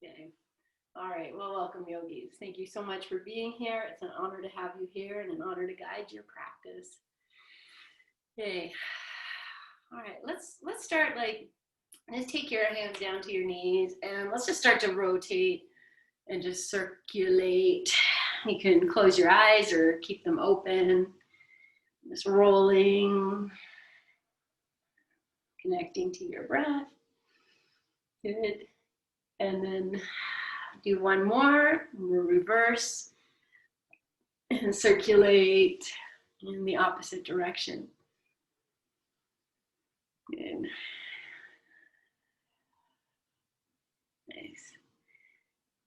Okay. All right. Well, welcome, yogis. Thank you so much for being here. It's an honor to have you here and an honor to guide your practice. Okay. All right. Let's start like just take your hands down to your knees and let's just start to rotate and just circulate. You can close your eyes or keep them open. Just rolling, connecting to your breath. Good. And then do one more. We'll reverse and circulate in the opposite direction. Good. Nice.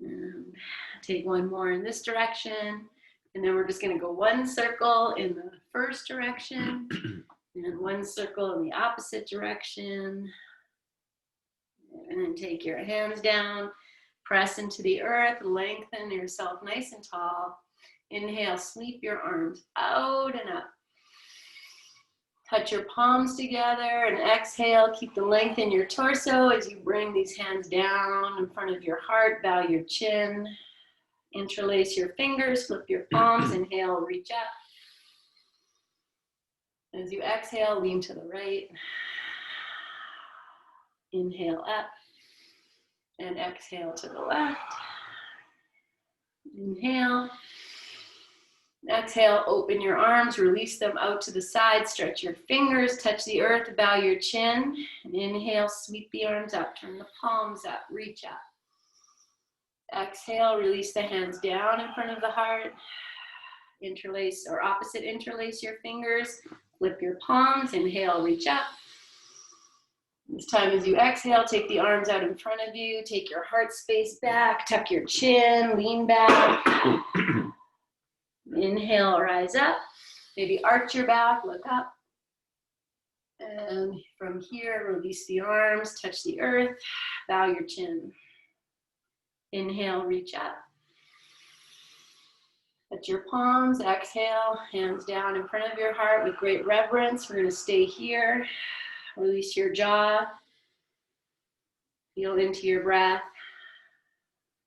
And take one more in this direction. And then we're just going to go one circle in the first direction and one circle in the opposite direction. And then take your hands down, press into the earth, lengthen yourself nice and tall. Inhale, sweep your arms out and up. Touch your palms together and exhale. Keep the length in your torso as you bring these hands down in front of your heart. Bow your chin. Interlace your fingers, flip your palms. Inhale, reach up. As you exhale, lean to the right. Inhale up and exhale to the left. Inhale. Exhale, open your arms, release them out to the side, stretch your fingers, touch the earth, bow your chin. And inhale, sweep the arms up, turn the palms up, reach up. Exhale, release the hands down in front of the heart. Interlace or opposite interlace your fingers, flip your palms, inhale, reach up. This time as you exhale, take the arms out in front of you, take your heart space back, tuck your chin, lean back. Inhale, rise up. Maybe arch your back, look up. And from here, release the arms, touch the earth, bow your chin. Inhale, reach up. Touch your palms, exhale, hands down in front of your heart with great reverence. We're going to stay here. Release your jaw. Feel into your breath.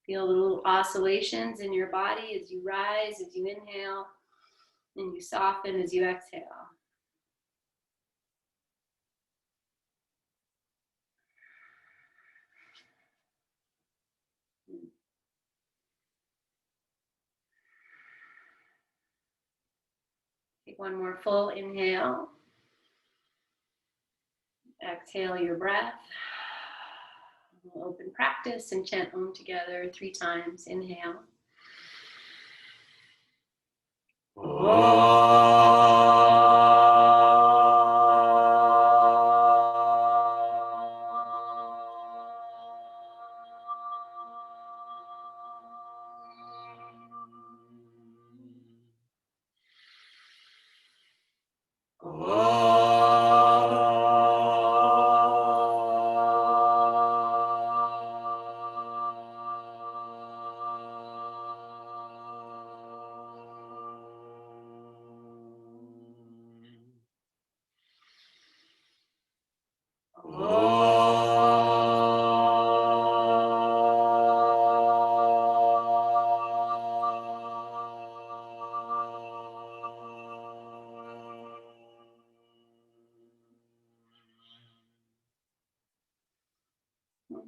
Feel the little oscillations in your body as you rise, as you inhale, and you soften as you exhale. Take one more full inhale. Exhale your breath. We'll open practice and chant Om together 3 times. Inhale.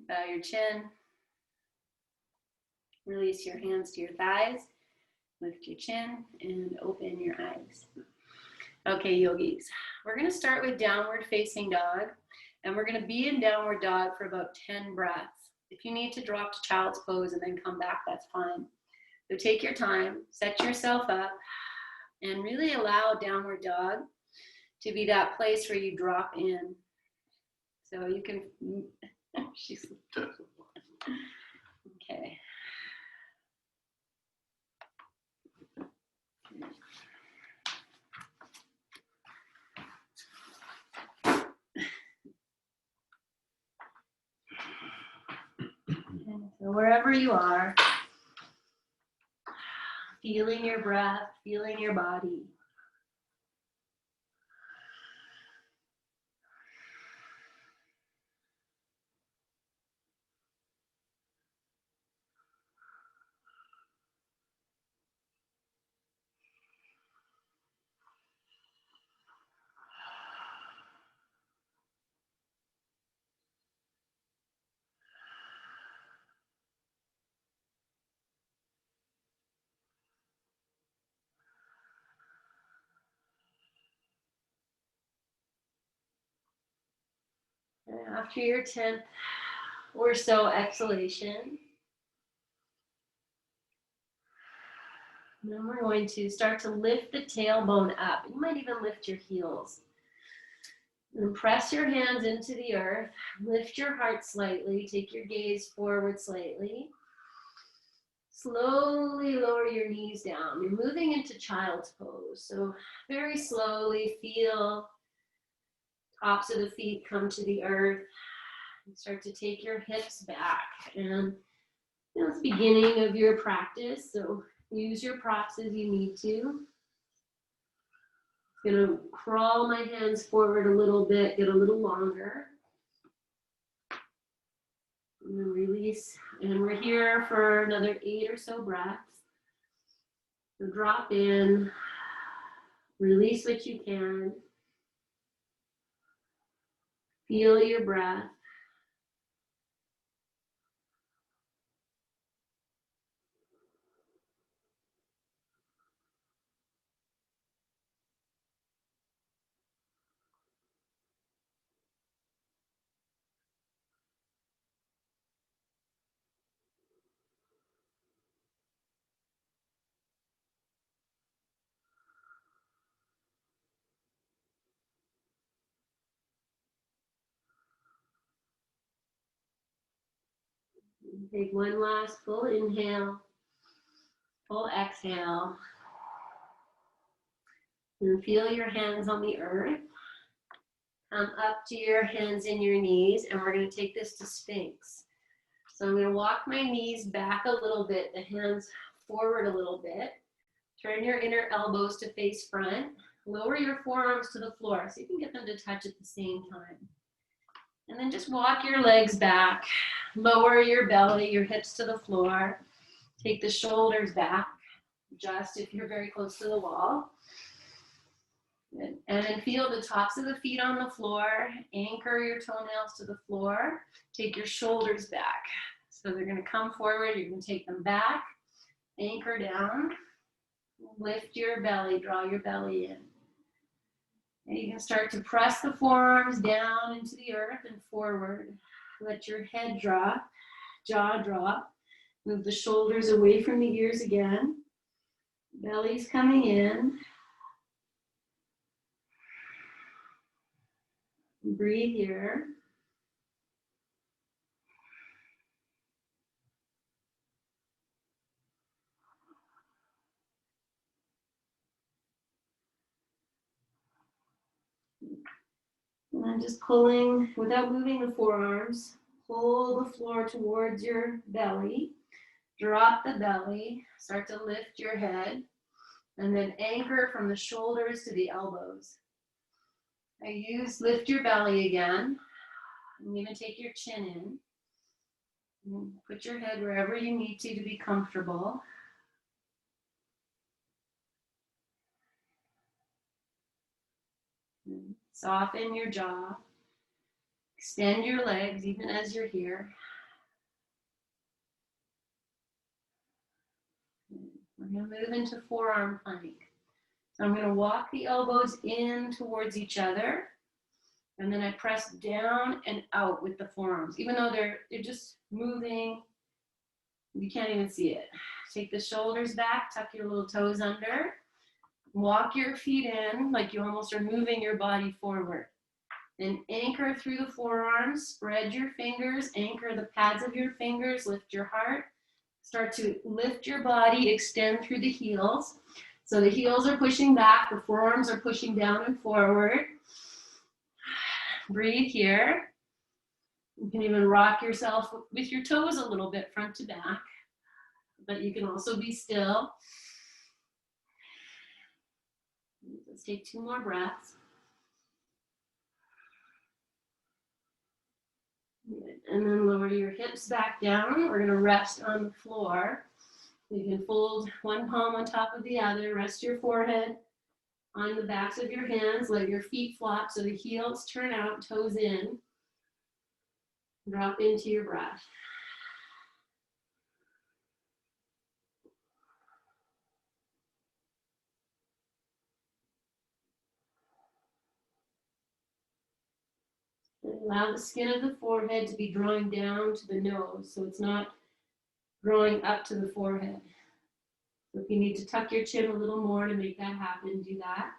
Bow your chin. Release your hands to your thighs. Lift your chin and open your eyes. Okay, yogis. We're going to start with downward facing dog. And we're going to be in downward dog for about 10 breaths. If you need to drop to child's pose and then come back, that's fine. So take your time, set yourself up, and really allow downward dog to be that place where you drop in. So you can, she's, okay. So wherever you are, feeling your breath, feeling your body. After your 10th or so exhalation, then we're going to start to lift the tailbone up. You might even lift your heels. And press your hands into the earth. Lift your heart slightly. Take your gaze forward slightly. Slowly lower your knees down. You're moving into child's pose. So very slowly feel tops of the feet come to the earth. And start to take your hips back. And it's the beginning of your practice. So use your props as you need to. I'm going to crawl my hands forward a little bit, get a little longer. And then release. And we're here for another 8 or so breaths. So drop in, release what you can. Feel your breath. Take one last full inhale, full exhale. And feel your hands on the earth. Come up to your hands and your knees, and we're going to take this to Sphinx. So I'm going to walk my knees back a little bit, the hands forward a little bit. Turn your inner elbows to face front. Lower your forearms to the floor so you can get them to touch at the same time. And then just walk your legs back. Lower your belly, your hips to the floor. Take the shoulders back, just if you're very close to the wall. And then feel the tops of the feet on the floor. Anchor your toenails to the floor. Take your shoulders back. So they're going to come forward. You're going to take them back. Anchor down. Lift your belly. Draw your belly in. And you can start to press the forearms down into the earth and forward. Let your head drop, jaw drop. Move the shoulders away from the ears again. Belly's coming in. Breathe here. And then just pulling, without moving the forearms, pull the floor towards your belly. Drop the belly. Start to lift your head. And then anchor from the shoulders to the elbows. Lift your belly again. I'm going to take your chin in. And put your head wherever you need to be comfortable. And soften your jaw. Extend your legs even as you're here. We're going to move into forearm plank. So I'm going to walk the elbows in towards each other. And then I press down and out with the forearms. Even though they're just moving, you can't even see it. Take the shoulders back, tuck your little toes under. Walk your feet in like you almost are moving your body forward. Then anchor through the forearms, spread your fingers, anchor the pads of your fingers, lift your heart. Start to lift your body, extend through the heels. So the heels are pushing back, the forearms are pushing down and forward. Breathe here. You can even rock yourself with your toes a little bit front to back, but you can also be still. Let's take 2 more breaths. And then lower your hips back down. We're going to rest on the floor. You can fold one palm on top of the other. Rest your forehead on the backs of your hands. Let your feet flop so the heels turn out, toes in. Drop into your breath. Allow the skin of the forehead to be drawing down to the nose, so it's not drawing up to the forehead. So if you need to tuck your chin a little more to make that happen, do that.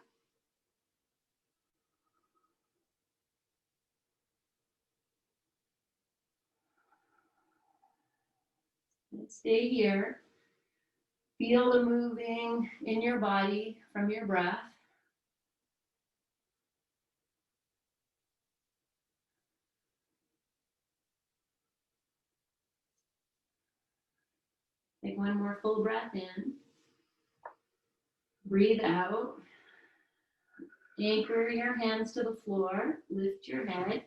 And stay here. Feel the moving in your body from your breath. Take one more full breath in. Breathe out. Anchor your hands to the floor. Lift your head.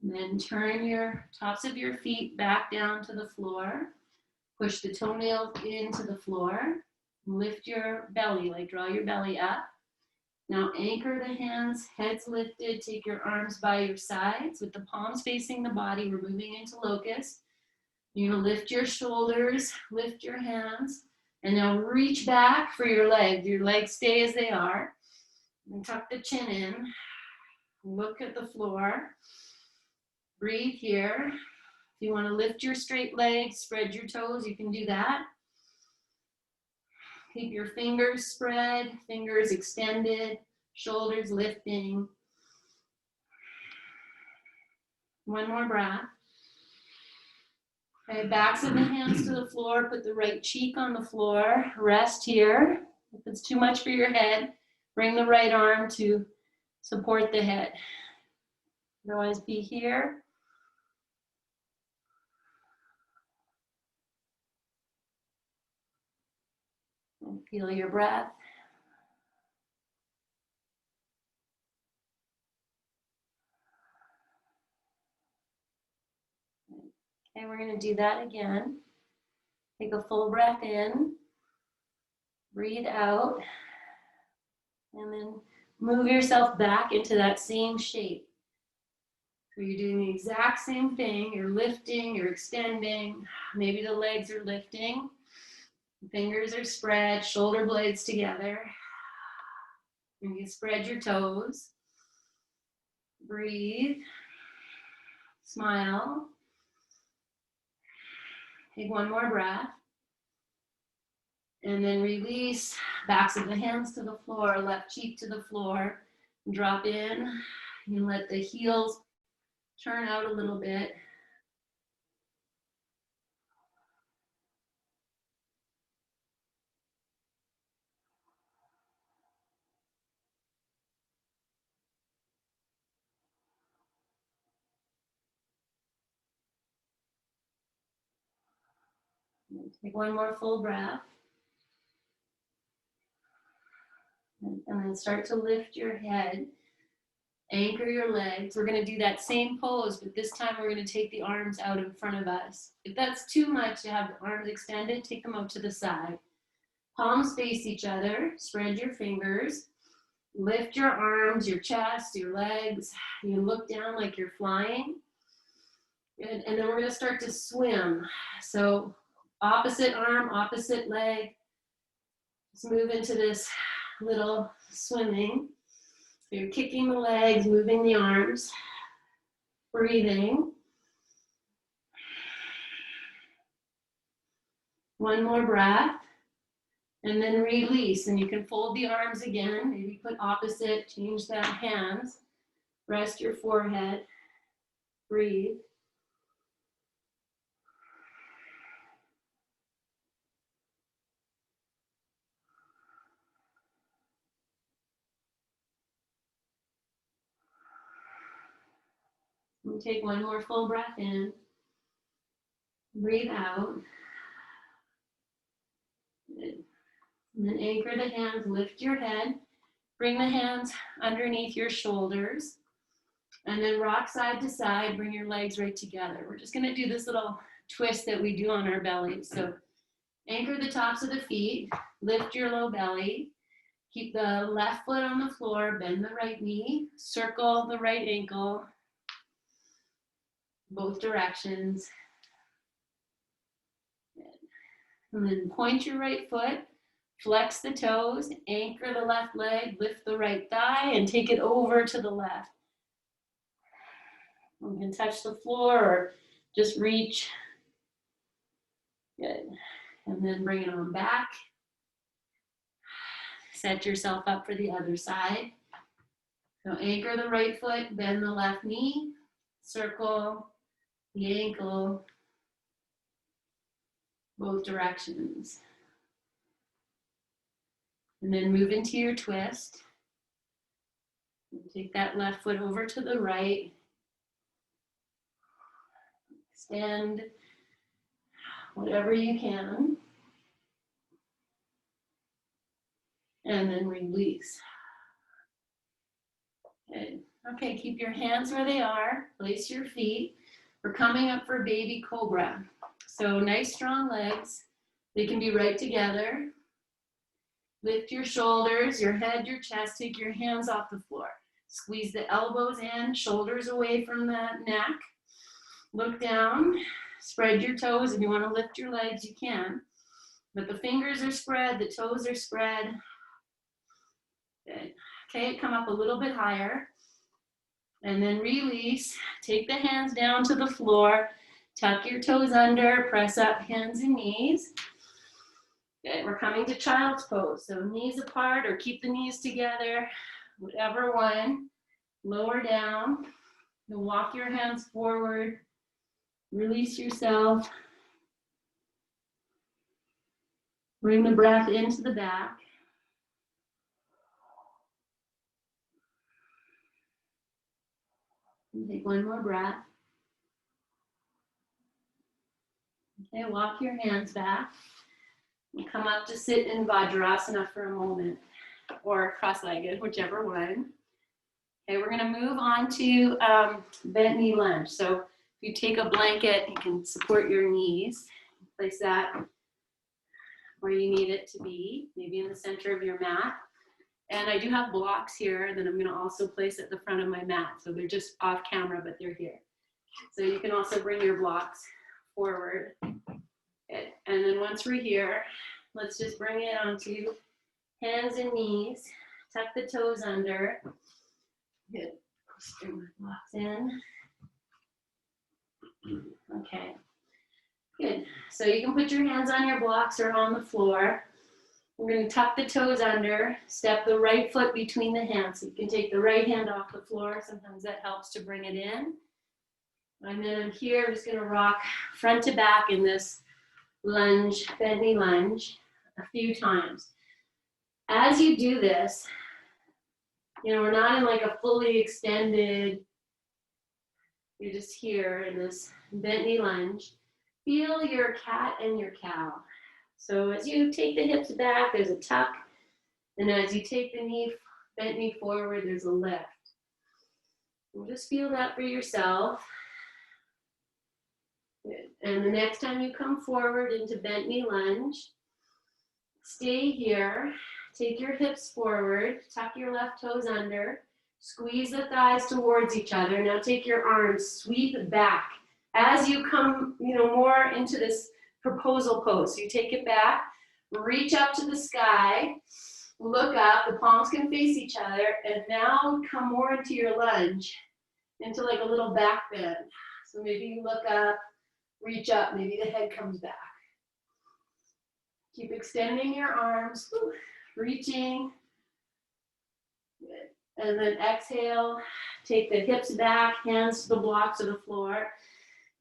And then turn your tops of your feet back down to the floor. Push the toenails into the floor. Lift your belly, like draw your belly up. Now anchor the hands, heads lifted. Take your arms by your sides with the palms facing the body. We're moving into locust. You're going to lift your shoulders, lift your hands, and now reach back for your legs. Your legs stay as they are. And tuck the chin in. Look at the floor. Breathe here. If you want to lift your straight legs, spread your toes, you can do that. Keep your fingers spread, fingers extended, shoulders lifting. One more breath. Okay, backs of the hands to the floor, put the right cheek on the floor, rest here. If it's too much for your head, bring the right arm to support the head. Otherwise, be here. And feel your breath. Okay, we're going to do that again. Take a full breath in. Breathe out. And then move yourself back into that same shape. So you're doing the exact same thing. You're lifting, you're extending. Maybe the legs are lifting. Fingers are spread, shoulder blades together. And you spread your toes. Breathe. Smile. Take one more breath. And then release, backs of the hands to the floor, left cheek to the floor. Drop in. You let the heels turn out a little bit. Take one more full breath. And then start to lift your head. Anchor your legs. We're going to do that same pose, but this time we're going to take the arms out in front of us. If that's too much to have the arms extended, take them out to the side. Palms face each other. Spread your fingers. Lift your arms, your chest, your legs. You look down like you're flying. Good. And then we're going to start to swim. So opposite arm, opposite leg. Let's move into this little swimming. So you're kicking the legs, moving the arms, breathing. One more breath, and then release. And you can fold the arms again, maybe put opposite, change the hands. Rest your forehead, breathe. And take one more full breath in. Breathe out. Good. And then anchor the hands, lift your head. Bring the hands underneath your shoulders. And then rock side to side, bring your legs right together. We're just gonna do this little twist that we do on our belly. So anchor the tops of the feet, lift your low belly. Keep the left foot on the floor, bend the right knee, circle the right ankle, both directions. Good. And then point your right foot, flex the toes, anchor the left leg, lift the right thigh, and take it over to the left. You can touch the floor or just reach. Good. And then bring it on back. Set yourself up for the other side. So anchor the right foot, bend the left knee, circle the ankle, both directions. And then move into your twist. Take that left foot over to the right. Extend whatever you can. And then release. Good. Okay, keep your hands where they are. Place your feet. We're coming up for baby cobra. So nice strong legs. They can be right together. Lift your shoulders, your head, your chest. Take your hands off the floor. Squeeze the elbows in, shoulders away from the neck. Look down. Spread your toes. If you want to lift your legs, you can. But the fingers are spread, the toes are spread. Good. Okay, come up a little bit higher. And then release. Take the hands down to the floor. Tuck your toes under. Press up hands and knees. Good. We're coming to child's pose. So knees apart or keep the knees together. Whatever one. Lower down. And walk your hands forward. Release yourself. Bring the breath into the back. And take one more breath. Okay, walk your hands back. And come up to sit in Vajrasana for a moment. Or cross-legged, whichever one. Okay, we're going to move on to bent knee lunge. So if you take a blanket, you can support your knees. Place that where you need it to be, maybe in the center of your mat. And I do have blocks here that I'm going to also place at the front of my mat. So they're just off camera, but they're here. So you can also bring your blocks forward. Good. And then once we're here, let's just bring it onto hands and knees. Tuck the toes under. Good. Bring my blocks in. Okay. Good. So you can put your hands on your blocks or on the floor. We're going to tuck the toes under, step the right foot between the hands. So you can take the right hand off the floor. Sometimes that helps to bring it in. And then I'm here, I'm just going to rock front to back in this lunge, bent knee lunge, a few times. As you do this, we're not in like a fully extended, you're just here in this bent knee lunge. Feel your cat and your cow. So as you take the hips back, there's a tuck. And as you take the bent knee forward, there's a lift. And just feel that for yourself. Good. And the next time you come forward into bent knee lunge, stay here. Take your hips forward. Tuck your left toes under. Squeeze the thighs towards each other. Now take your arms, sweep back. As you come, more into this proposal pose. So you take it back, reach up to the sky, look up, the palms can face each other, and now come more into your lunge, into like a little back bend. So maybe you look up, reach up, maybe the head comes back. Keep extending your arms, reaching. Good. And then exhale, take the hips back, hands to the blocks of the floor.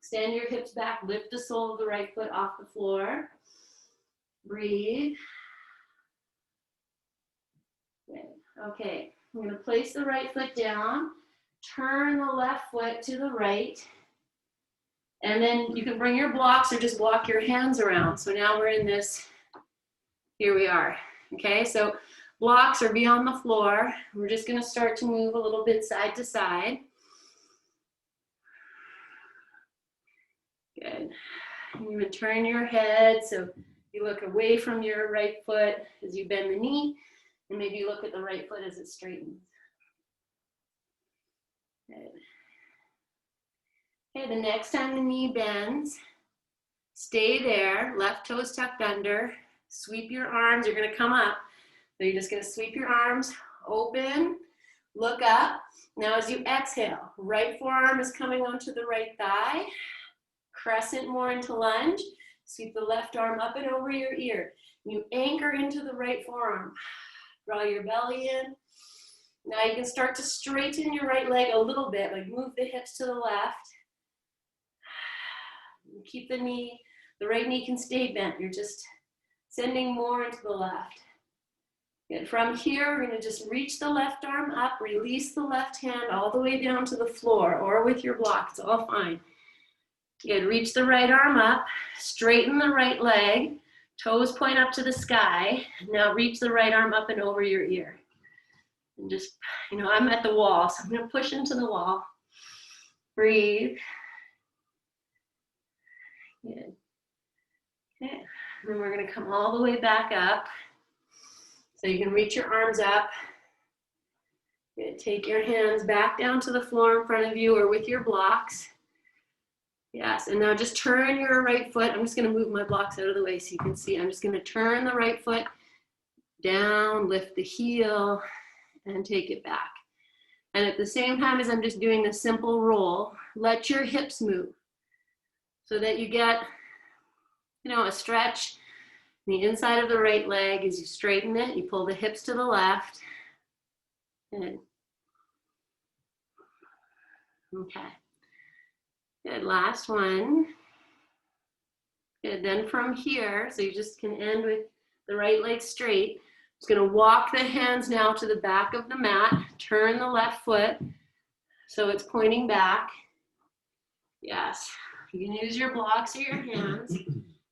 Extend your hips back, lift the sole of the right foot off the floor. Breathe. Good. Okay, I'm going to place the right foot down, turn the left foot to the right, and then you can bring your blocks or just walk your hands around. So now we're in this, here we are. Okay, so blocks or be on the floor. We're just going to start to move a little bit side to side. Good. You're going to turn your head so you look away from your right foot as you bend the knee, and maybe you look at the right foot as it straightens. Good. Okay, the next time the knee bends, stay there, left toes tucked under, sweep your arms, you're going to come up. So you're just going to sweep your arms open, Look up. Now as you exhale, right forearm is coming onto the right thigh. Crescent more into lunge. Sweep the left arm up and over your ear. You anchor into the right forearm. Draw your belly in. Now you can start to straighten your right leg a little bit, like move the hips to the left. Keep the right knee can stay bent. You're just sending more into the left. Good. From here, we're going to just reach the left arm up, release the left hand all the way down to the floor or with your block. It's all fine. Good. Reach the right arm up, straighten the right leg, toes point up to the sky. Now reach the right arm up and over your ear. And just, I'm at the wall, so I'm going to push into the wall. Breathe. Good. Okay. And then we're going to come all the way back up. So you can reach your arms up. Good. Take your hands back down to the floor in front of you or with your blocks. Yes, and now just turn your right foot. I'm just going to move my blocks out of the way so you can see. I'm just going to turn the right foot down, lift the heel, and take it back. And at the same time as I'm just doing the simple roll, let your hips move so that you get, a stretch the inside of the right leg. As you straighten it, you pull the hips to the left. Good. Okay. Good, last one. Good, then from here, so you just can end with the right leg straight. Just gonna walk the hands now to the back of the mat, turn the left foot so it's pointing back. Yes, you can use your blocks or your hands.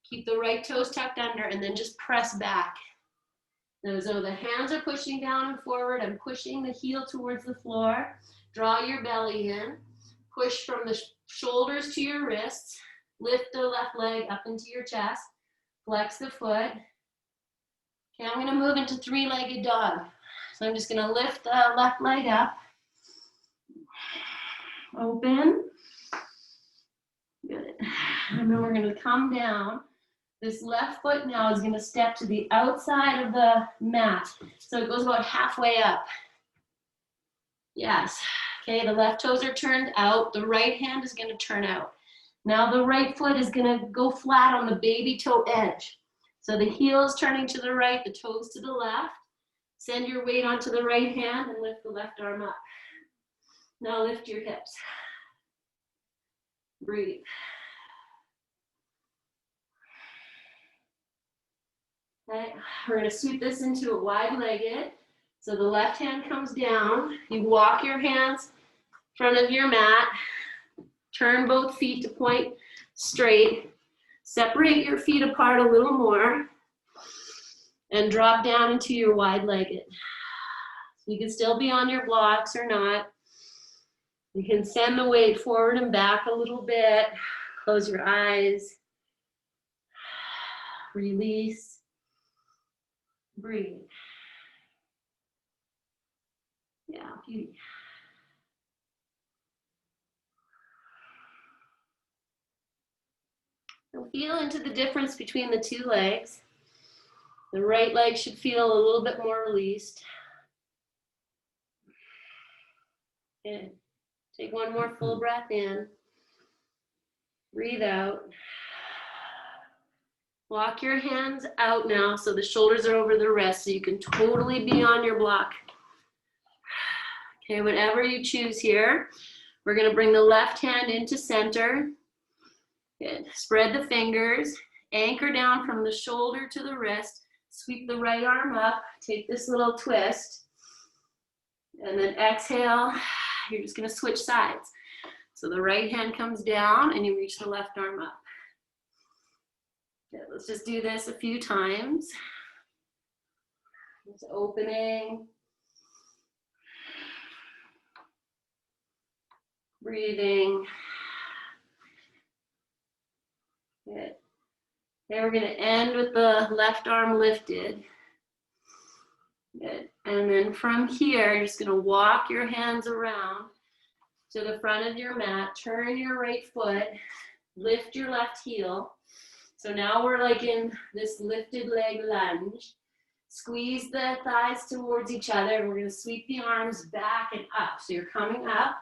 Keep the right toes tucked under and then just press back. As though the hands are pushing down and forward, I'm pushing the heel towards the floor. Draw your belly in. Push from the shoulders to your wrists. Lift the left leg up into your chest. Flex the foot. Okay, I'm going to move into three-legged dog. So I'm just going to lift the left leg up. Open. Good. And then we're going to come down. This left foot now is going to step to the outside of the mat. So it goes about halfway up. Yes. Okay, the left toes are turned out. The right hand is going to turn out. Now the right foot is going to go flat on the baby toe edge. So the heel is turning to the right, the toes to the left. Send your weight onto the right hand and lift the left arm up. Now lift your hips. Breathe. Okay, we're going to sweep this into a wide-legged. So the left hand comes down. You walk your hands in front of your mat. Turn both feet to point straight. Separate your feet apart a little more. And drop down into your wide-legged. You can still be on your blocks or not. You can send the weight forward and back a little bit. Close your eyes. Release. Breathe. Yeah, beauty. So feel into the difference between the two legs. The right leg should feel a little bit more released. Good. Take one more full breath in. Breathe out. Walk your hands out now so the shoulders are over the wrists so you can totally be on your block. Okay, whatever you choose here, we're going to bring the left hand into center. Good. Spread the fingers. Anchor down from the shoulder to the wrist. Sweep the right arm up. Take this little twist. And then exhale. You're just going to switch sides. So the right hand comes down and you reach the left arm up. Okay, let's just do this a few times. Just opening. Breathing. Good. Okay, we're going to end with the left arm lifted. Good. And then from here, you're just going to walk your hands around to the front of your mat. Turn your right foot. Lift your left heel. So now we're like in this lifted leg lunge. Squeeze the thighs towards each other, and we're going to sweep the arms back and up. So you're coming up,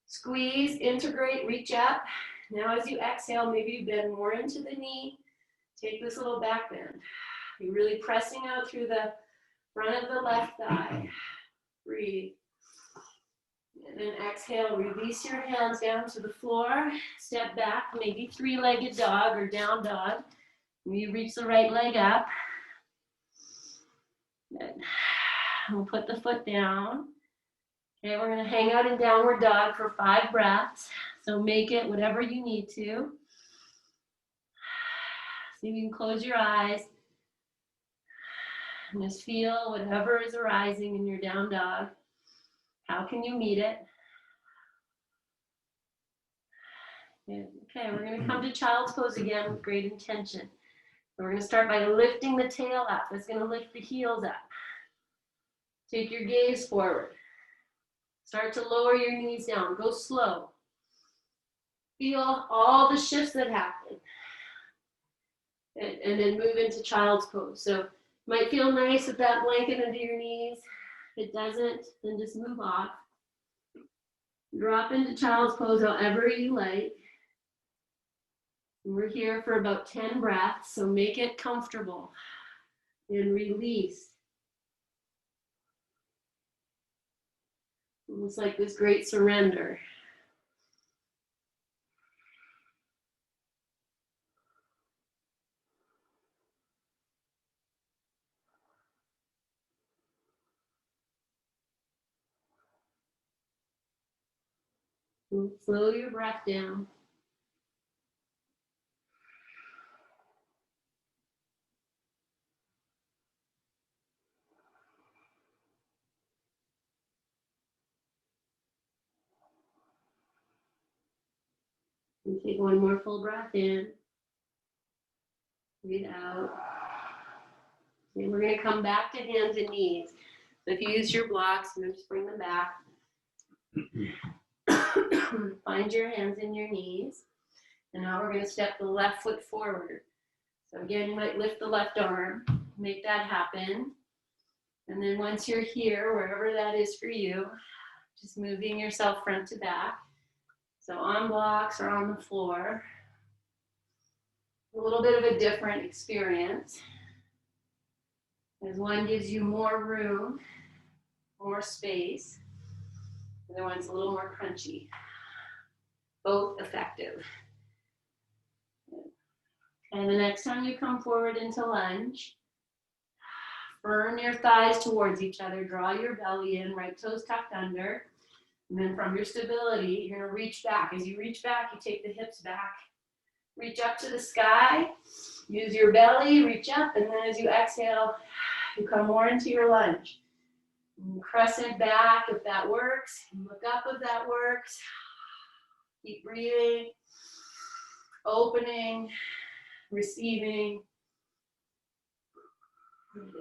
squeeze, integrate, reach up. Now as you exhale, maybe you bend more into the knee. Take this little back bend. You're really pressing out through the front of the left thigh. Breathe. And then exhale, release your hands down to the floor. Step back, maybe three-legged dog or down dog. You reach the right leg up. Good. We'll put the foot down. Okay, we're going to hang out in downward dog for 5 breaths. So make it whatever you need to. So you can close your eyes and just feel whatever is arising in your down dog. How can you meet it? Okay, we're going to come to child's pose again with great intention. We're going to start by lifting the tail up. That's going to lift the heels up. Take your gaze forward. Start to lower your knees down. Go slow. Feel all the shifts that happen. And then move into child's pose. So it might feel nice with that blanket under your knees. If it doesn't, then just move off. Drop into child's pose however you like. And we're here for about 10 breaths, so make it comfortable. And release. Almost like this great surrender. And slow your breath down. And take one more full breath in. Breathe out. And we're going to come back to hands and knees. So if you use your blocks, I'm going to just bring them back. Find your hands in your knees. And now we're going to step the left foot forward. So again, you might lift the left arm. Make that happen. And then once you're here, wherever that is for you, just moving yourself front to back. So on blocks or on the floor. A little bit of a different experience. As one gives you more room, more space. The other one's a little more crunchy. Both effective. And the next time you come forward into lunge, firm your thighs towards each other. Draw your belly in, right toes tucked under. And then from your stability, you're going to reach back. As you reach back, you take the hips back. Reach up to the sky. Use your belly, reach up. And then as you exhale, you come more into your lunge. And crescent back if that works. Look up if that works. Keep breathing. Opening. Receiving.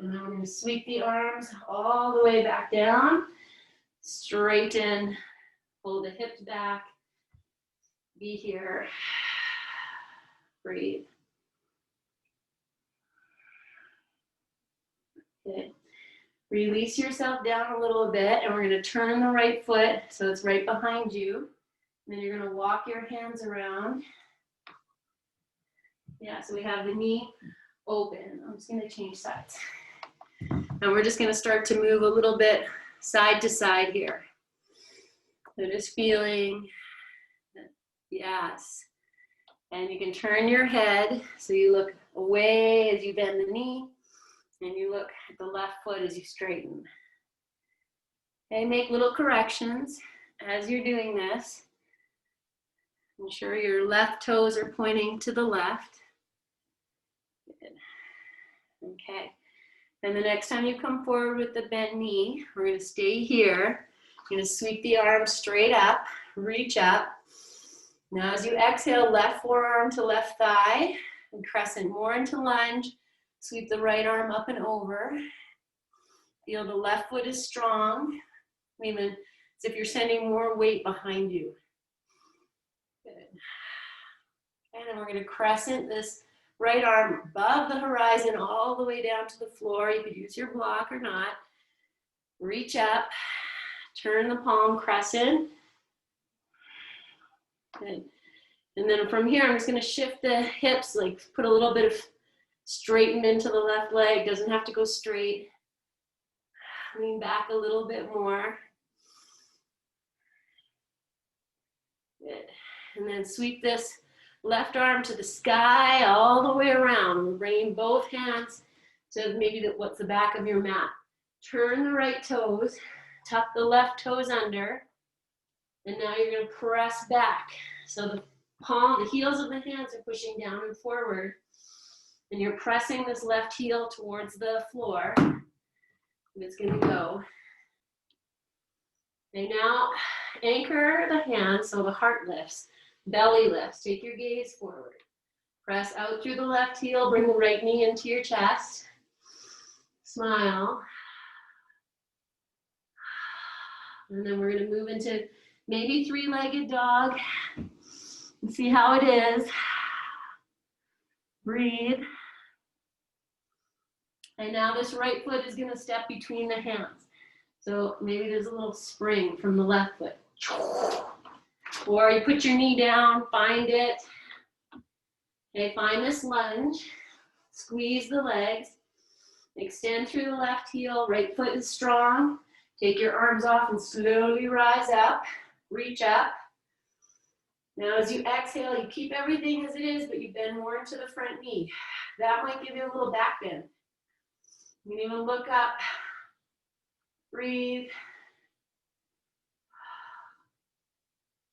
And then we're going to sweep the arms all the way back down. Straighten. Pull the hips back. Be here. Breathe. Okay. Release yourself down a little bit, and we're going to turn the right foot so it's right behind you. And then you're going to walk your hands around. Yeah, so we have the knee open. I'm just going to change sides. And we're just going to start to move a little bit side to side here. So just feeling, yes. And you can turn your head so you look away as you bend the knee. And you look at the left foot as you straighten. Okay, make little corrections as you're doing this. Ensure your left toes are pointing to the left. Good. Okay. And the next time you come forward with the bent knee, we're going to stay here. You're going to sweep the arms straight up, reach up. Now as you exhale, left forearm to left thigh, and crescent more into lunge. Sweep the right arm up and over. Feel the left foot is strong, even as if you're sending more weight behind you. Good. And then we're going to crescent this right arm above the horizon all the way down to the floor. You could use your block or not. Reach up, turn the palm crescent. Good. And then from here, I'm just going to shift the hips, like put a little bit of straighten into the left leg. Doesn't have to go straight. Lean back a little bit more. Good. And then sweep this left arm to the sky all the way around. We're bringing both hands to maybe what's the back of your mat. Turn the right toes, tuck the left toes under, and now you're going to press back. So the heels of the hands are pushing down and forward, and you're pressing this left heel towards the floor. And it's going to go. And now anchor the hands so the heart lifts, belly lifts. Take your gaze forward. Press out through the left heel, bring the right knee into your chest. Smile. And then we're going to move into maybe three-legged dog and see how it is. Breathe. And now this right foot is going to step between the hands. So maybe there's a little spring from the left foot. Or you put your knee down, find it. Okay, find this lunge. Squeeze the legs. Extend through the left heel. Right foot is strong. Take your arms off and slowly rise up. Reach up. Now as you exhale, you keep everything as it is, but you bend more into the front knee. That might give you a little back bend. You can even look up. Breathe.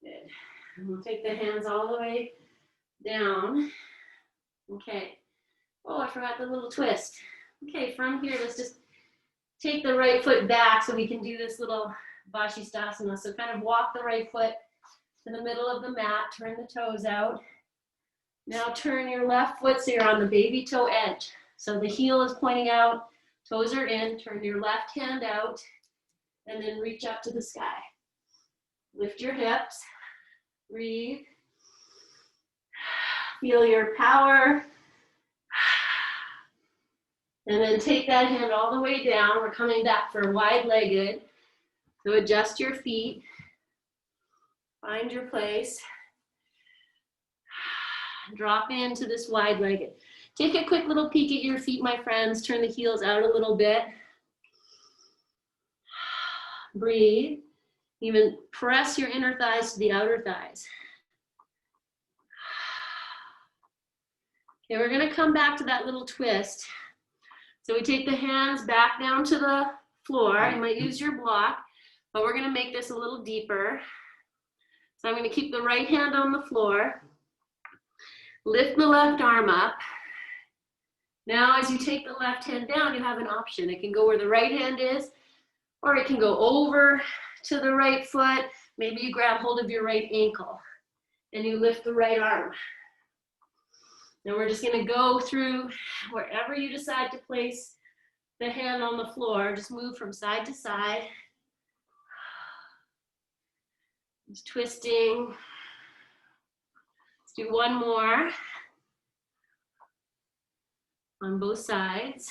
Good. And we'll take the hands all the way down. Okay. Oh, I forgot the little twist. Okay, from here, let's just take the right foot back so we can do this little Vashisthasana. So kind of walk the right foot to the middle of the mat, turn the toes out. Now turn your left foot so you're on the baby toe edge. So the heel is pointing out, toes are in, turn your left hand out, and then reach up to the sky. Lift your hips, breathe. Feel your power. And then take that hand all the way down. We're coming back for wide-legged. So adjust your feet. Find your place. Drop into this wide-legged. Take a quick little peek at your feet, my friends. Turn the heels out a little bit. Breathe. Even press your inner thighs to the outer thighs. Okay, we're going to come back to that little twist. So we take the hands back down to the floor. You might use your block, but we're going to make this a little deeper. So I'm going to keep the right hand on the floor. Lift the left arm up. Now as you take the left hand down, you have an option. It can go where the right hand is, or it can go over to the right foot. Maybe you grab hold of your right ankle and you lift the right arm. Now we're just going to go through wherever you decide to place the hand on the floor. Just move from side to side. Just twisting. Let's do one more on both sides.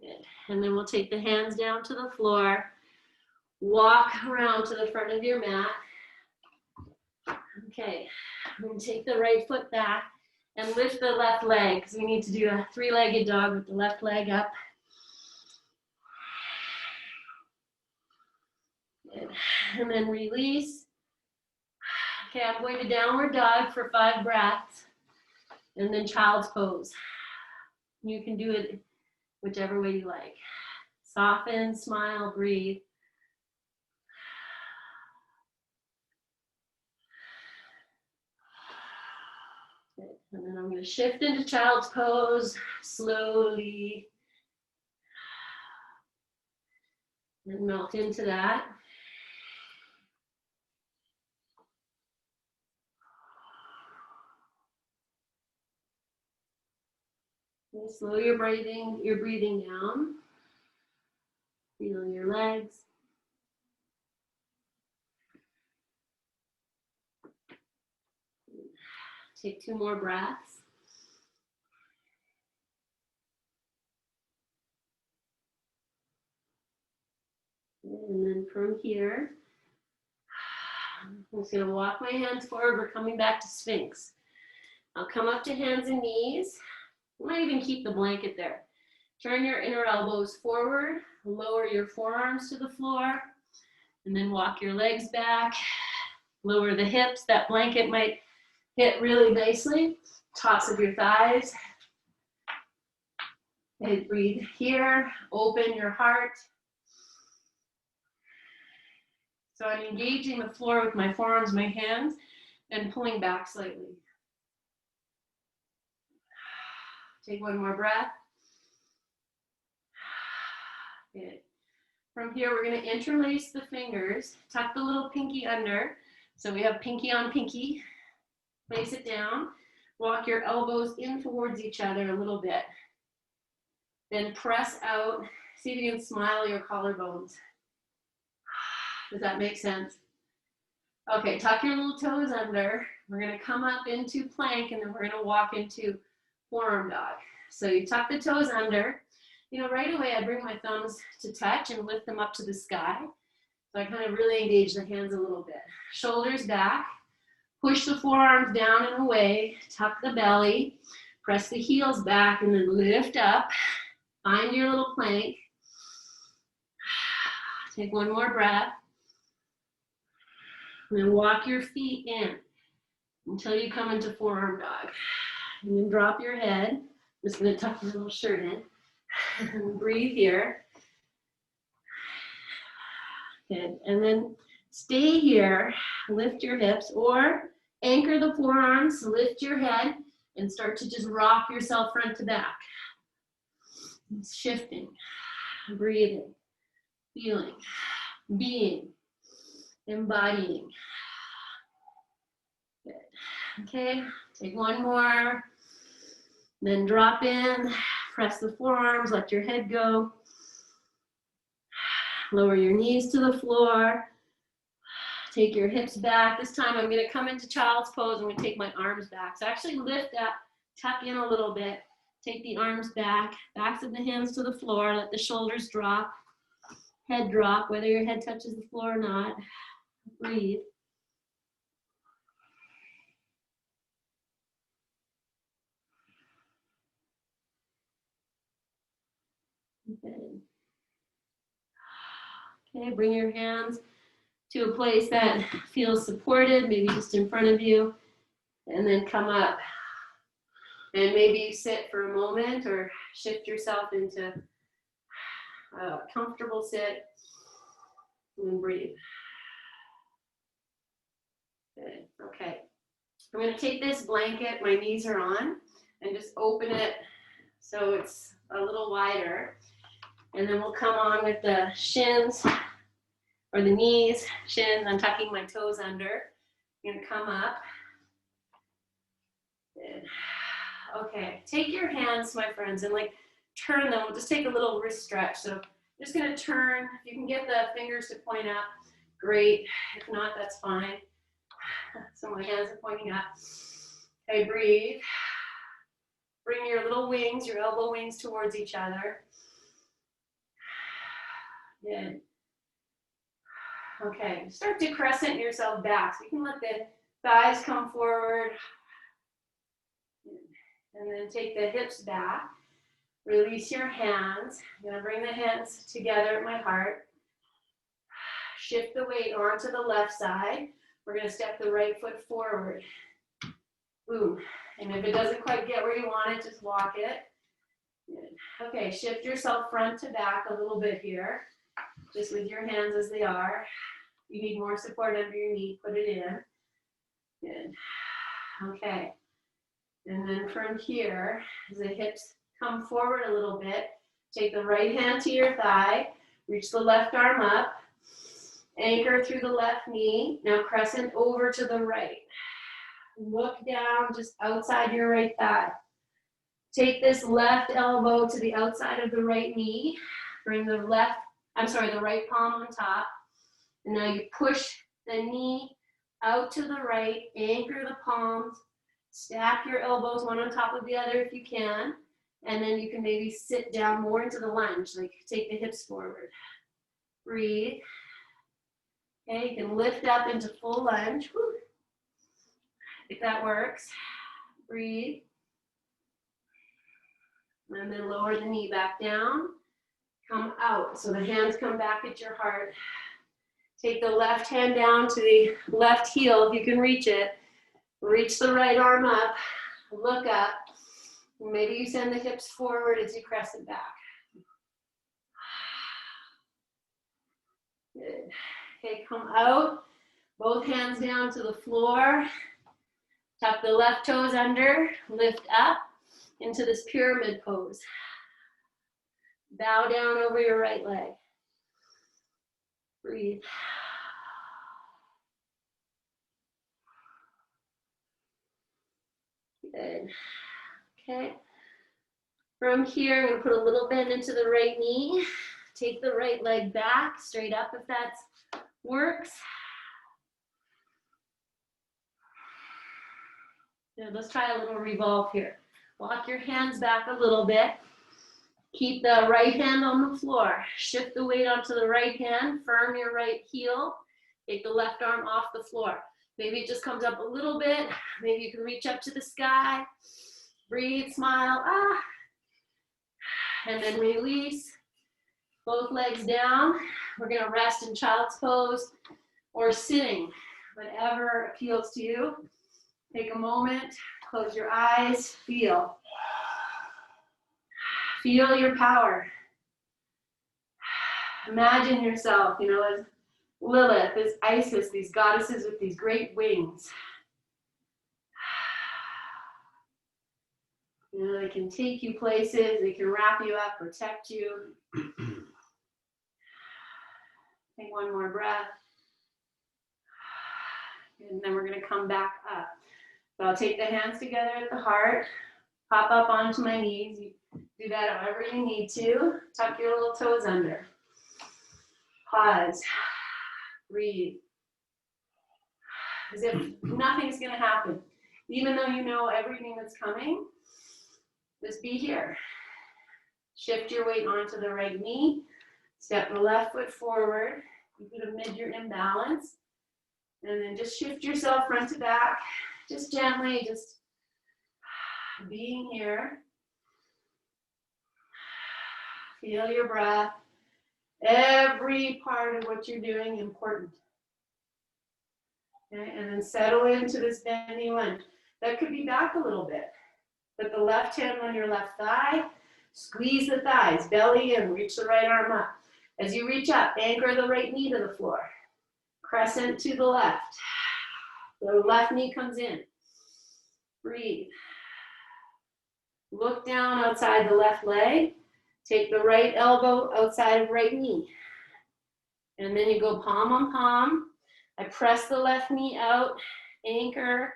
Good. And then we'll take the hands down to the floor. Walk around to the front of your mat. Okay, we're going to take the right foot back and lift the left leg because we need to do a three-legged dog with the left leg up. Good. And then release. Okay, I'm going to downward dog for 5 breaths and then child's pose. You can do it whichever way you like. Soften, smile, breathe. Good. And then I'm going to shift into child's pose slowly and melt into that. Okay, slow your breathing down. Feel your legs. Take 2 more breaths. And then from here, I'm just going to walk my hands forward. We're coming back to Sphinx. I'll come up to hands and knees. You might even keep the blanket there. Turn your inner elbows forward, lower your forearms to the floor, and then walk your legs back. Lower the hips. That blanket might hit really nicely. Tops of your thighs. And breathe here. Open your heart. So I'm engaging the floor with my forearms, my hands, and pulling back slightly. Take one more breath. Good. From here, we're going to interlace the fingers. Tuck the little pinky under. So we have pinky on pinky. Place it down. Walk your elbows in towards each other a little bit. Then press out. See if you can smile your collarbones. Does that make sense? Okay, tuck your little toes under. We're going to come up into plank, and then we're going to walk into forearm dog. So you tuck the toes under. You know, right away I bring my thumbs to touch and lift them up to the sky. So I kind of really engage the hands a little bit. Shoulders back. Push the forearms down and away. Tuck the belly. Press the heels back and then lift up. Find your little plank. Take one more breath. And then walk your feet in until you come into forearm dog. And then drop your head. I'm just going to tuck your little shirt in. And breathe here. Good. And then stay here. Lift your hips or anchor the forearms. Lift your head and start to just rock yourself front to back. Shifting. Breathing. Feeling. Being. Embodying. Good. Okay, take one more. Then drop in. Press the forearms. Let your head go. Lower your knees to the floor. Take your hips back. This time I'm going to come into child's pose. I'm going to take my arms back. So actually lift up, tuck in a little bit. Take the arms back. Backs of the hands to the floor. Let the shoulders drop. Head drop, whether your head touches the floor or not. Breathe. Good. Okay, bring your hands to a place that feels supported, maybe just in front of you, and then come up. And maybe you sit for a moment or shift yourself into a comfortable sit and breathe. Good. Okay. I'm going to take this blanket, my knees are on, and just open it so it's a little wider. And then we'll come on with the shins or the knees, shins. I'm tucking my toes under. I'm going to come up. Good. Okay, take your hands, my friends, and like turn them. We'll just take a little wrist stretch. So I'm just going to turn. If you can get the fingers to point up, great. If not, that's fine. So my hands are pointing up. Okay, breathe. Bring your little wings, your elbow wings towards each other. Good. Okay, start to crescent yourself back. So you can let the thighs come forward. And then take the hips back. Release your hands. I'm going to bring the hands together at my heart. Shift the weight onto the left side. We're going to step the right foot forward. Boom. And if it doesn't quite get where you want it, just walk it. Good. Okay, shift yourself front to back a little bit here. Just with your hands as they are. You need more support under your knee, put it in. Good. Okay. And then from here, as the hips come forward a little bit, take the right hand to your thigh, reach the left arm up, anchor through the left knee. Now crescent over to the right. Look down just outside your right thigh. Take this left elbow to the outside of the right knee. Bring the right palm on top. And now you push the knee out to the right, anchor the palms, stack your elbows one on top of the other if you can. And then you can maybe sit down more into the lunge, like take the hips forward. Breathe. Okay, you can lift up into full lunge. Woo. If that works. Breathe. And then lower the knee back down. Come out. So the hands come back at your heart. Take the left hand down to the left heel if you can reach it. Reach the right arm up. Look up. Maybe you send the hips forward as you crescent back. Good. Okay, come out. Both hands down to the floor. Tuck the left toes under. Lift up into this pyramid pose. Bow down over your right leg. Breathe. Good. Okay. From here, I'm going to put a little bend into the right knee. Take the right leg back, straight up if that works. Now let's try a little revolve here. Walk your hands back a little bit. Keep the right hand on the floor. Shift the weight onto the right hand. Firm your right heel. Take the left arm off the floor. Maybe it just comes up a little bit. Maybe you can reach up to the sky. Breathe, smile, ah. And then release. Both legs down. We're gonna rest in child's pose or sitting, whatever appeals to you. Take a moment, close your eyes, feel. Feel your power. Imagine yourself, as Lilith, as Isis, these goddesses with these great wings. They can take you places, they can wrap you up, protect you. Take one more breath. And then we're going to come back up. So I'll take the hands together at the heart, pop up onto my knees. You do that however you need to. Tuck your little toes under. Pause. Breathe. As if nothing's going to happen. Even though you know everything that's coming, just be here. Shift your weight onto the right knee. Step the left foot forward. You could admit your imbalance. And then just shift yourself front to back. Just gently, just being here. Feel your breath. Every part of what you're doing important. Okay, and then settle into this bending lunge. That could be back a little bit. Put the left hand on your left thigh. Squeeze the thighs, belly in, reach the right arm up. As you reach up, anchor the right knee to the floor. Crescent to the left. The left knee comes in. Breathe. Look down outside the left leg. Take the right elbow outside of right knee. And then you go palm on palm. I press the left knee out, anchor.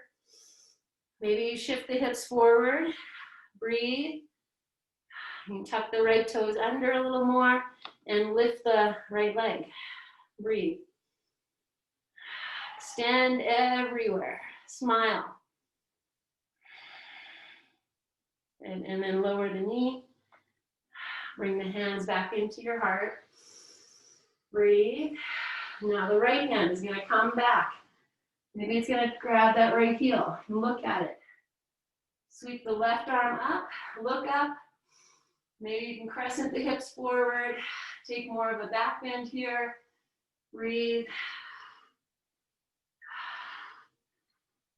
Maybe you shift the hips forward. Breathe. You can tuck the right toes under a little more and lift the right leg. Breathe. Extend everywhere. Smile. And then lower the knee. Bring the hands back into your heart. Breathe. Now the right hand is going to come back. Maybe it's going to grab that right heel and look at it. Sweep the left arm up. Look up. Maybe you can crescent the hips forward. Take more of a back bend here. Breathe.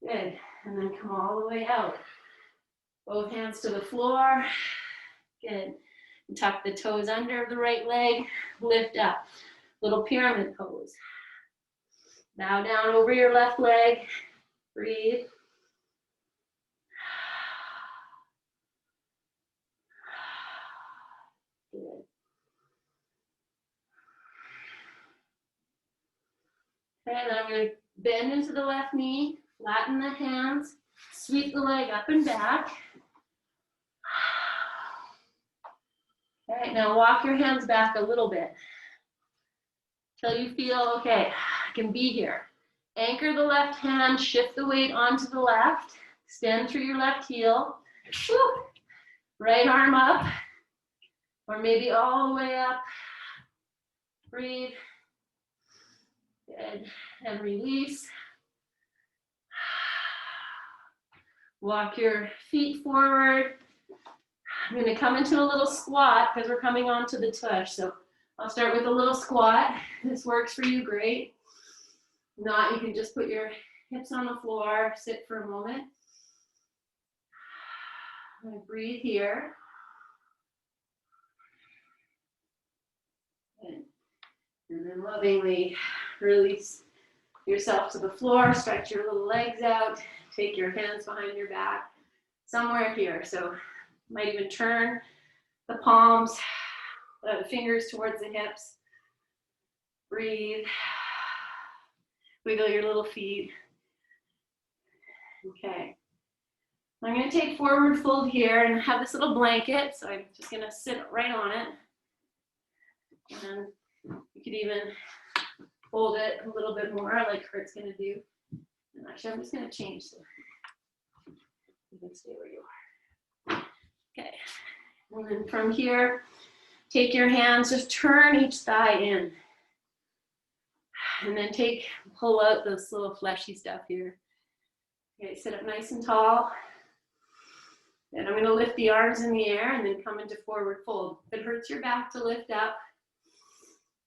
Good. And then come all the way out. Both hands to the floor. Good. And tuck the toes under the right leg. Lift up. Little pyramid pose. Bow down over your left leg. Breathe. Good. Okay, then I'm going to bend into the left knee, flatten the hands, sweep the leg up and back. Okay, now walk your hands back a little bit till you feel, okay, I can be here. Anchor the left hand, shift the weight onto the left, extend through your left heel. Woo. Right arm up, or maybe all the way up. Breathe. Good. And release. Walk your feet forward. I'm going to come into a little squat because we're coming onto the tush. So I'll start with a little squat. This works for you, great. If not, you can just put your hips on the floor, sit for a moment. I'm going to breathe here. Good. And then lovingly release yourself to the floor, stretch your little legs out, take your hands behind your back, somewhere here. So you might even turn the palms, the fingers towards the hips. Breathe. Wiggle your little feet. Okay. I'm going to take forward fold here and have this little blanket. So I'm just going to sit right on it. And you could even fold it a little bit more like Kurt's going to do. And actually, I'm just going to change. So you can stay where you are. Okay. And then from here, take your hands, just turn each thigh in. And then pull out this little fleshy stuff here. Okay, sit up nice and tall. And I'm going to lift the arms in the air and then come into forward fold. If it hurts your back to lift up,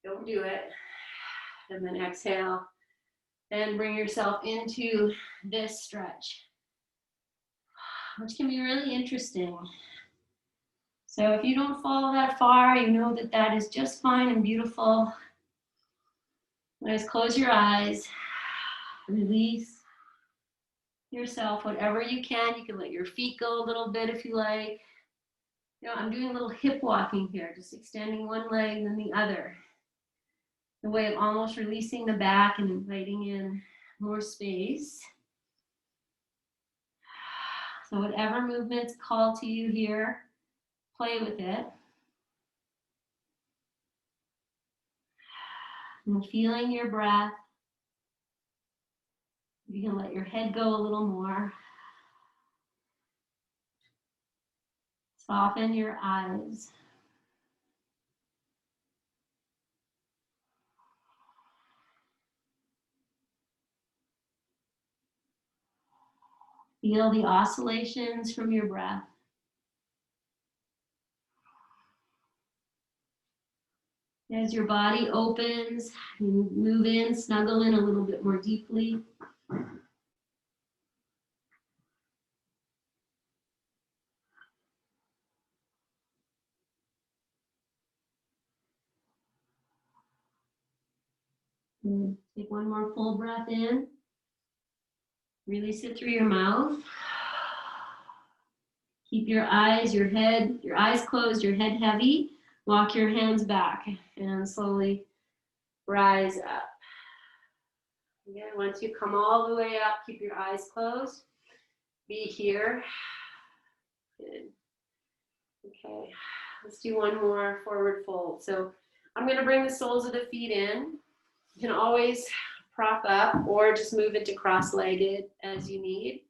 don't do it. And then exhale and bring yourself into this stretch, which can be really interesting. So if you don't fall that far, you know that that is just fine and beautiful. Just close your eyes, release yourself, whatever you can. You can let your feet go a little bit if you like. You know, I'm doing a little hip walking here, just extending one leg and the other. The way of almost releasing the back and inviting in more space. So whatever movements call to you here, play with it. And feeling your breath. You can let your head go a little more. Soften your eyes. Feel the oscillations from your breath. As your body opens, you move in, snuggle in a little bit more deeply. And take one more full breath in. Release it through your mouth. Keep your eyes, your eyes closed, your head heavy. Walk your hands back and slowly rise up. Again, once you come all the way up, keep your eyes closed. Be here. Good. Okay, let's do one more forward fold. So I'm going to bring the soles of the feet in. You can always prop up or just move into cross-legged as you need.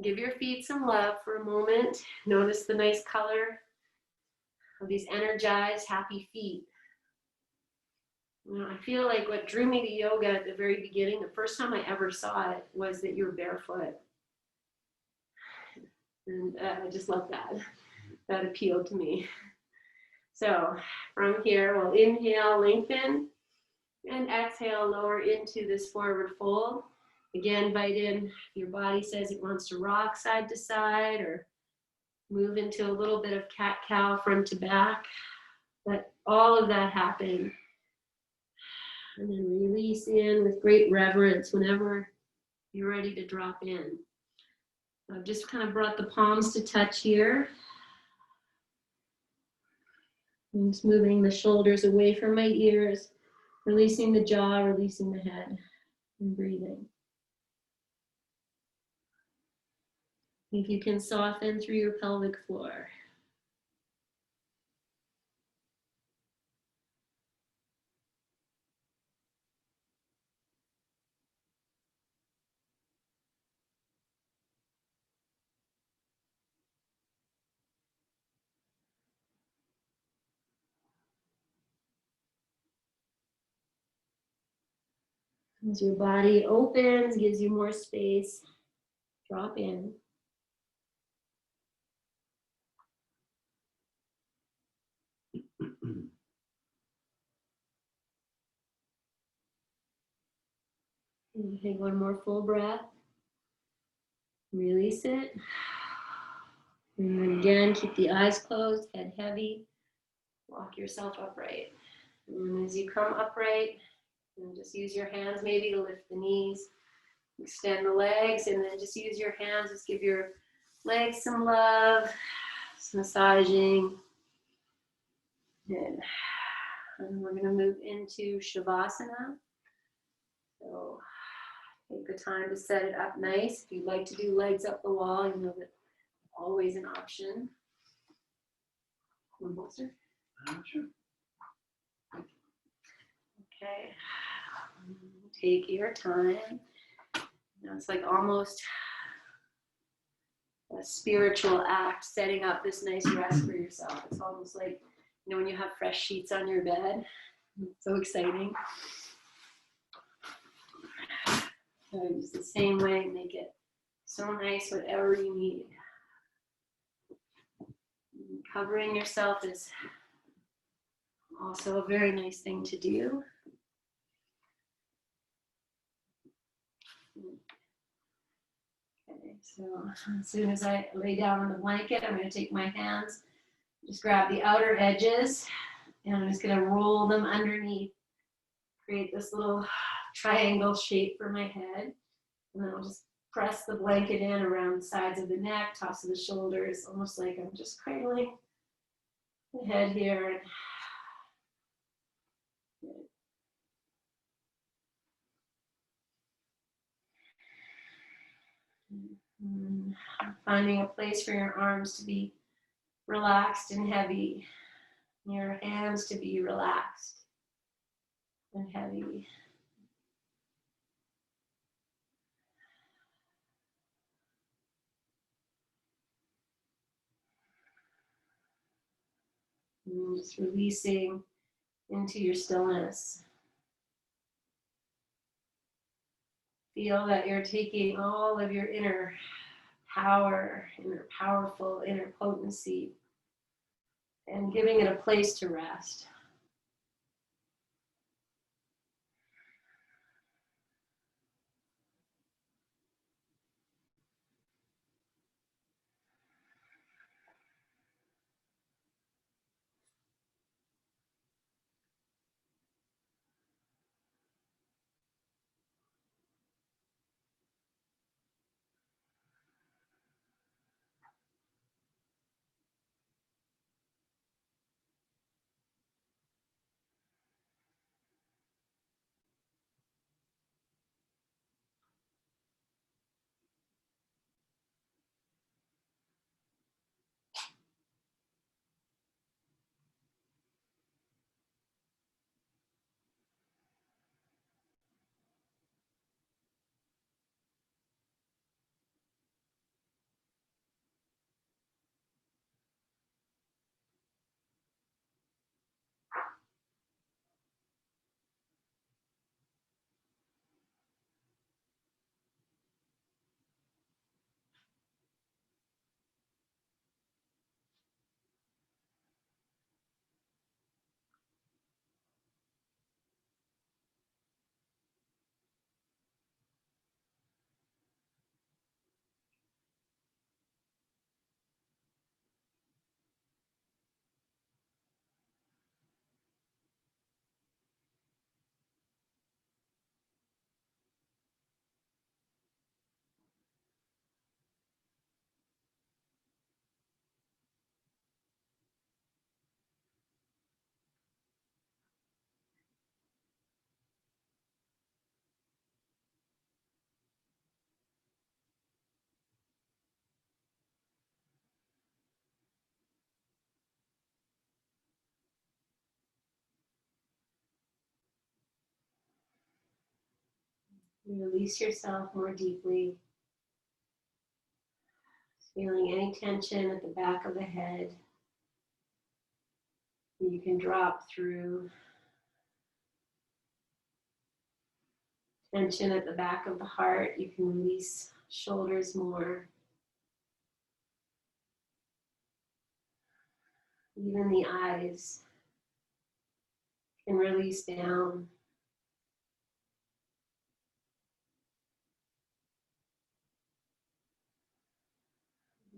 Give your feet some love for a moment. Notice the nice color of these energized, happy feet. You know, I feel like what drew me to yoga at the very beginning, the first time I ever saw it, was that you were barefoot. And I just love that. That appealed to me. So from here, we'll inhale, lengthen, and exhale, lower into this forward fold. Again, invite in, if your body says it wants to rock side to side or move into a little bit of cat-cow front to back. Let all of that happen. And then release in with great reverence whenever you're ready to drop in. I've just kind of brought the palms to touch here. I'm just moving the shoulders away from my ears, releasing the jaw, releasing the head, and breathing. If you can soften through your pelvic floor. As your body opens, gives you more space, drop in. And take one more full breath. Release it. And then again, keep the eyes closed, head heavy. Walk yourself upright. And as you come upright, just use your hands maybe to lift the knees. Extend the legs, and then just use your hands. Just give your legs some love, some massaging. Good. And we're going to move into Shavasana. So take the time to set it up nice. If you'd like to do legs up the wall, you know that's always an option. One bolster. Sure. Okay. Take your time. It's like almost a spiritual act, setting up this nice rest for yourself. It's almost like, when you have fresh sheets on your bed. It's so exciting. So just the same way, make it so nice, whatever you need. Covering yourself is also a very nice thing to do. Okay, so as soon as I lay down on the blanket, I'm going to take my hands, just grab the outer edges, and I'm just going to roll them underneath, create this little triangle shape for my head, and then I'll just press the blanket in around the sides of the neck, tops of the shoulders, almost like I'm just cradling the head here. Finding a place for your arms to be relaxed and heavy, your hands to be relaxed and heavy. And just releasing into your stillness. Feel that you're taking all of your inner power, inner powerful, inner potency, and giving it a place to rest. Release yourself more deeply. Feeling any tension at the back of the head. You can drop through tension at the back of the heart. You can release shoulders more. Even the eyes can release down.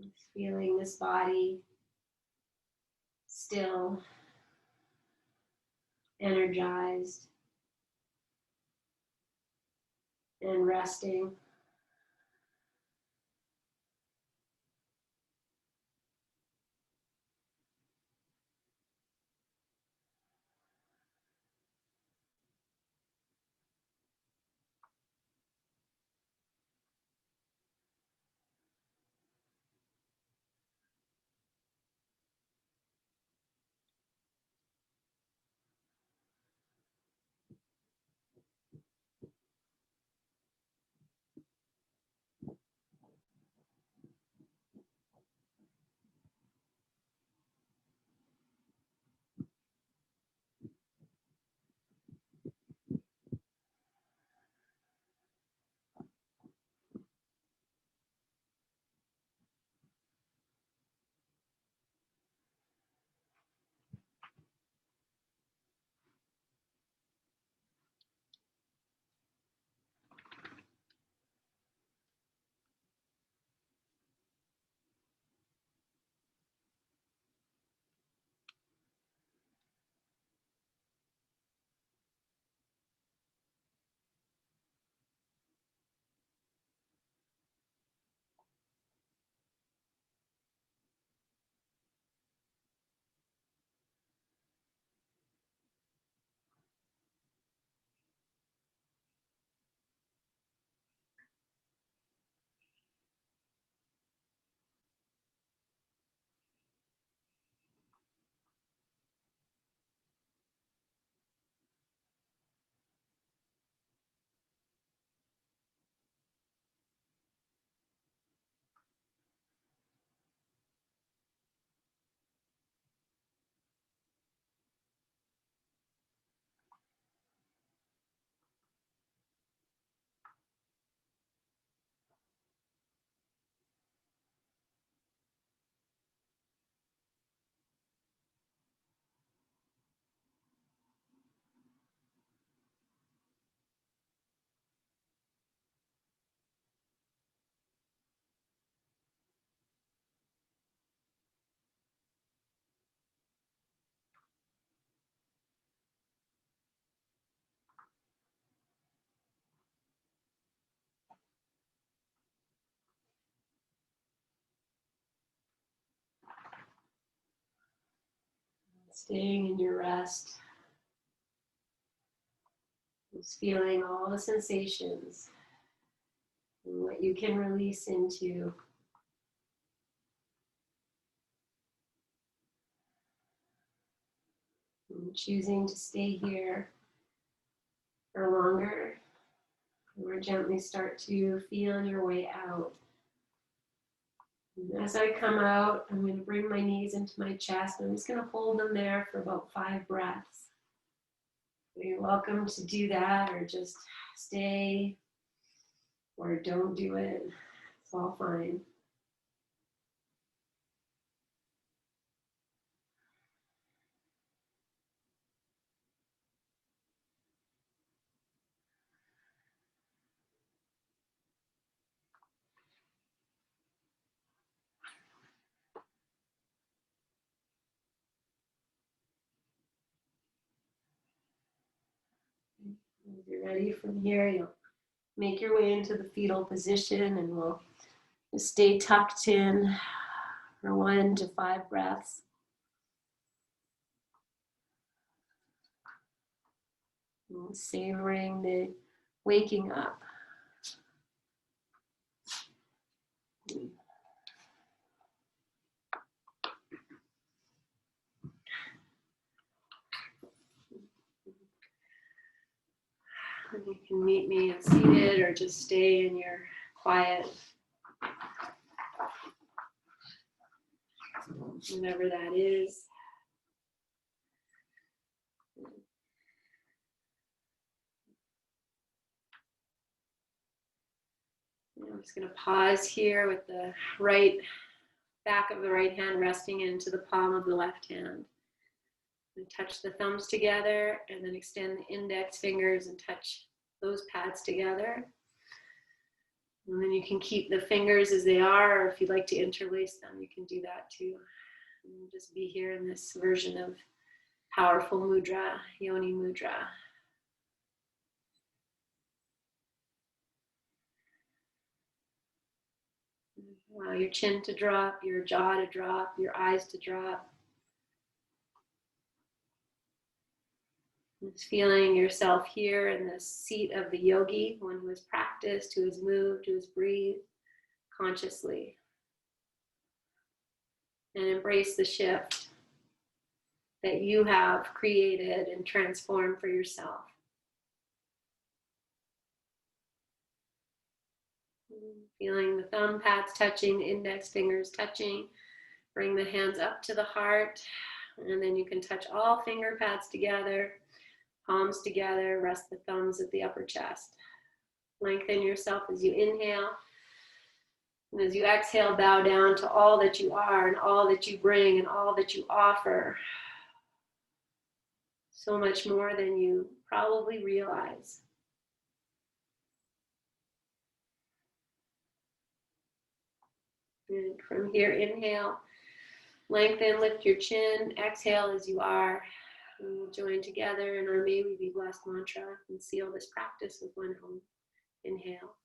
Just feeling this body still, energized, and resting. Staying in your rest. Just feeling all the sensations and what you can release into. And choosing to stay here for longer, or gently start to feel your way out. And as I come out, I'm going to bring my knees into my chest. I'm just going to hold them there for about 5 breaths. You're welcome to do that, or just stay, or don't do it. It's all fine. As you're ready from here, you'll make your way into the fetal position, and we'll just stay tucked in for 1 to 5 breaths. And savoring the waking up. You can meet me seated or just stay in your quiet, whatever that is. going to pause here with the right back of the right hand resting into the palm of the left hand. And touch the thumbs together and then extend the index fingers and touch those pads together. And then you can keep the fingers as they are, or if you'd like to interlace them, you can do that too. And just be here in this version of powerful mudra, yoni mudra. Allow your chin to drop, your jaw to drop, your eyes to drop. Just feeling yourself here in the seat of the yogi, one who has practiced, who has moved, who has breathed consciously. And embrace the shift that you have created and transformed for yourself. Feeling the thumb pads touching, the index fingers touching. Bring the hands up to the heart, and then you can touch all finger pads together, palms together, rest the thumbs at the upper chest. Lengthen yourself as you inhale. And as you exhale, bow down to all that you are and all that you bring and all that you offer. So much more than you probably realize. And from here, inhale, lengthen, lift your chin, exhale as you are. And we'll join together in our May We Be Blessed mantra and seal this practice with one home. Inhale.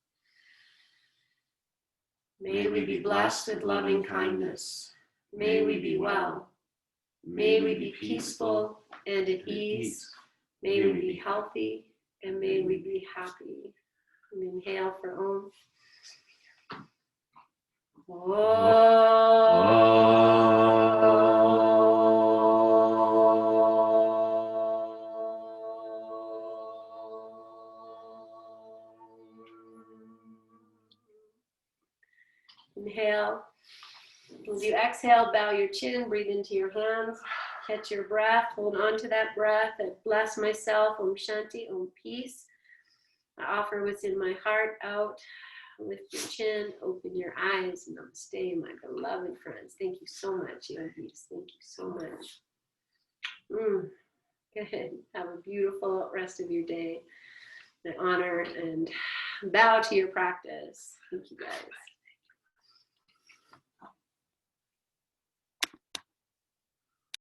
May we be blessed with loving kindness. May we be well. May we be peaceful and at ease. May we be healthy and may we be happy. And inhale for Om. Inhale. As you exhale, bow your chin, breathe into your hands, catch your breath, hold on to that breath. I bless myself, Om Shanti, Om Peace. I offer what's in my heart out. Lift your chin, open your eyes. Namaste, my beloved friends. Thank you so much, yogis. Thank you so much. Good. Have a beautiful rest of your day. I honor and bow to your practice. Thank you, guys.